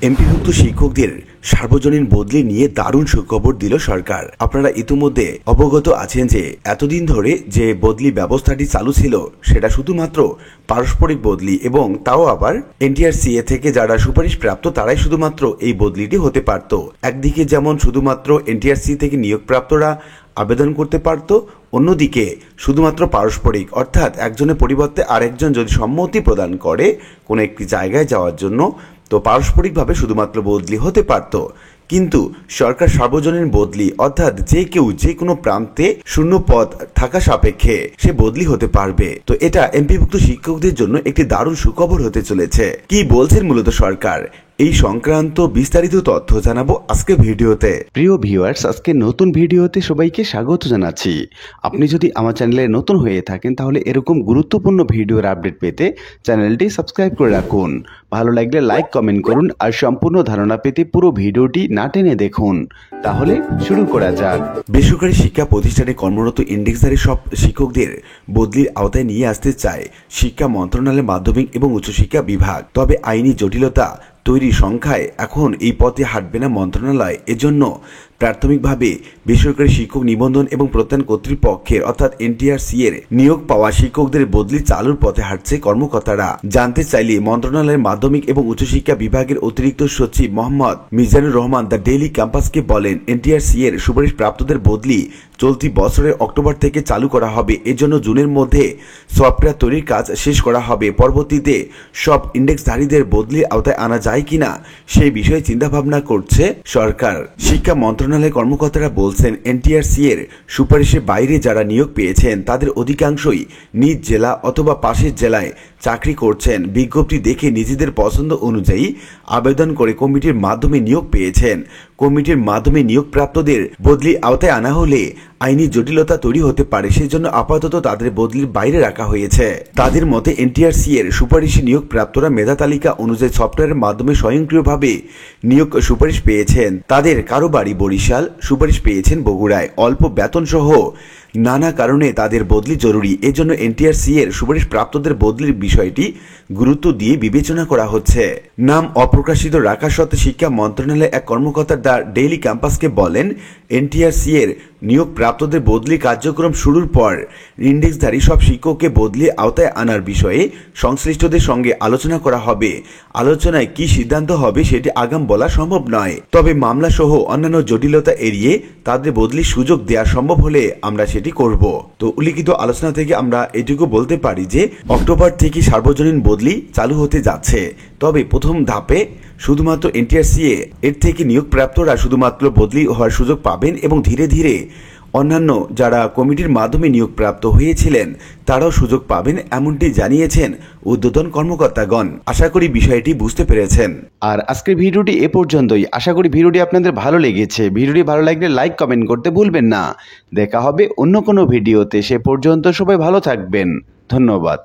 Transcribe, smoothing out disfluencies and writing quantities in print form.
এমপিভুক্ত শিক্ষকদের সার্বজনীন বদলি নিয়ে দারুণ সুখবর দিল সরকার। আপনারা ইতিমধ্যে অবগত আছেন যে এতদিন ধরে যে বদলি ব্যবস্থাটি চালু ছিল সেটা শুধুমাত্র পারস্পরিক বদলি, এবং তাও আবার এনটিআরসিএ থেকে যারা সুপারিশ প্রাপ্ত তারাই শুধুমাত্র এই বদলিটি হতে পারত। একদিকে যেমন শুধুমাত্র এনটিআরসি থেকে নিয়োগপ্রাপ্তরা আবেদন করতে পারত, অন্যদিকে শুধুমাত্র পারস্পরিক, অর্থাৎ একজনের পরিবর্তে আরেকজন যদি সম্মতি প্রদান করে কোনো একটি জায়গায় যাওয়ার জন্য, তো পারস্পরিকভাবে শুধুমাত্র বদলি হতে পারত। কিন্তু সরকার সার্বজনীন বদলি, অর্থাৎ যে কেউ যে কোনো প্রান্তে শূন্য পদ থাকা সাপেক্ষে সে বদলি হতে পারবে। তো এটা এমপিভুক্ত শিক্ষকদের জন্য একটি দারুণ সুখবর হতে চলেছে। কি বলছেন মূলত সরকার, এই সংক্রান্ত বিস্তারিত তথ্য জানাবো আজকে ভিডিওতে। প্রিয় ভিউয়ার্স, আজকে নতুন ভিডিওতে সবাইকে স্বাগত জানাচ্ছি। আপনি যদি আমার চ্যানেলে নতুন হয়ে থাকেন তাহলে এরকম গুরুত্বপূর্ণ ভিডিওর আপডেট পেতে চ্যানেলটি সাবস্ক্রাইব করে রাখুন। ভালো লাগলে লাইক কমেন্ট করুন, আর সম্পূর্ণ ধারণা পেতে পুরো ভিডিওটি না টেনে দেখুন। তাহলে শুরু করা যাক। বেসরকারি শিক্ষা প্রতিষ্ঠানে কর্মরত ইন্ডেক্সধারী সব শিক্ষকদের বদলির আওতায় নিয়ে আসতে চায় শিক্ষা মন্ত্রণালয়ের মাধ্যমিক এবং উচ্চশিক্ষা বিভাগ। তবে আইনি জটিলতা তৈরি সংখ্যায় এখন এই পথে হাঁটবে না মন্ত্রণালয়। এজন্য প্রাথমিকভাবে বেসরকারি শিক্ষক নিবন্ধন এবং প্রত্যয়ন কর্তৃপক্ষের অর্থাৎ এনটিআরসি এর নিয়োগ পাওয়া শিক্ষকদের বদলি চালুর পথে হাঁটছে কর্মকর্তারা। জানতে চাইলে মন্ত্রণালয়ের মাধ্যমিক এবং উচ্চশিক্ষা বিভাগের অতিরিক্ত সচিব মোহাম্মদ মিজানুর রহমান দ্য ডেইলি ক্যাম্পাসকে বলেন, এনটিআরসি এর সুপারিশ প্রাপ্তদের বদলি চলতি বছরের অক্টোবর থেকে চালু করা হবে। এজন্য জুনের মধ্যে সফটওয়্যার তৈরির কাজ শেষ করা হবে। পরবর্তীতে সব ইন্ডেক্সধারীদের বদলির আওতায় আনা যায় কিনা সেই বিষয়ে চিন্তাভাবনা করছে সরকার। শিক্ষা মন্ত্রণালয়ের কর্মকর্তারা বলছেন, এনটিআরসি এর সুপারিশের বাইরে যারা নিয়োগ পেয়েছেন তাদের অধিকাংশই নিজ জেলা অথবা পাশের জেলায় চাকরি করছেন। বিজ্ঞপ্তি দেখে নিজেদের পছন্দ অনুযায়ী আবেদন করে কমিটির মাধ্যমে নিয়োগ পেয়েছেন। কমিটির মাধ্যমে নিয়োগপ্রাপ্তদের বদলি আওতায় আনা হলে আইনি জটিলতা তৈরি হতে পারে, সেজন্য আপাতত তাদের বদলির বাইরে রাখা হয়েছে। তাদের মতে এনটিআরসি এর সুপারিশে নিয়োগপ্রাপ্তরা মেধা তালিকা অনুযায়ী সফটওয়্যারের মাধ্যমে স্বয়ংক্রিয়ভাবে নিয়োগ সুপারিশ পেয়েছেন। তাদের কারো বাড়ি বরিশাল, সুপারিশ পেয়েছেন বগুড়ায়। অল্প বেতন সহ নানা কারণে তাদের বদলি জরুরি। এজন্য এনটিআরসি এর সুপারিশ প্রাপ্তদের বদলির বিষয়টি গুরুত্ব দিয়ে বিবেচনা করা হচ্ছে। নাম অপ্রকাশিত রাখা সত্ত্বে শিক্ষা মন্ত্রণালয়ের এক কর্মকর্তা দ্য ডেইলি ক্যাম্পাসকে বলেন, এনটিআরসি এর নিয়োগ প্রাপ্তদের বদলি কার্যক্রম শুরুর পর ইন্ডেক্সধারী সব শিক্ষককে বদলি আওতায় আনার বিষয়ে সংশ্লিষ্টদের সঙ্গে আলোচনা করা হবে। আলোচনায় কি সিদ্ধান্ত হবে সেটি আগাম বলা সম্ভব নয়, তবে মামলা সহ অন্যান্য জটিলতা এড়িয়ে তাদের বদলির সুযোগ দেওয়া সম্ভব হলে আমরা সেটি করব। তো উল্লিখিত আলোচনা থেকে আমরা এটুকু বলতে পারি যে অক্টোবর থেকে সার্বজনীন বদলি চালু হতে যাচ্ছে। তবে প্রথম ধাপে শুধুমাত্র এনটিআরসি এর থেকে নিয়োগপ্রাপ্তরা শুধুমাত্র বদলি হওয়ার সুযোগ পাবেন, এবং ধীরে ধীরে অন্যান্য যারা কমিটির মাধ্যমে নিয়োগপ্রাপ্ত হয়েছিলেন তারাও সুযোগ পাবেন, এমনটি জানিয়েছেন ঊর্ধ্বতন কর্মকর্তাগণ। আশা করি বিষয়টি বুঝতে পেরেছেন। আর আজকের ভিডিওটি এ পর্যন্তই। আশা করি ভিডিওটি আপনাদের ভালো লেগেছে। ভিডিওটি ভালো লাগলে লাইক কমেন্ট করতে ভুলবেন না। দেখা হবে অন্য কোনো ভিডিওতে। সে পর্যন্ত সবাই ভালো থাকবেন। ধন্যবাদ।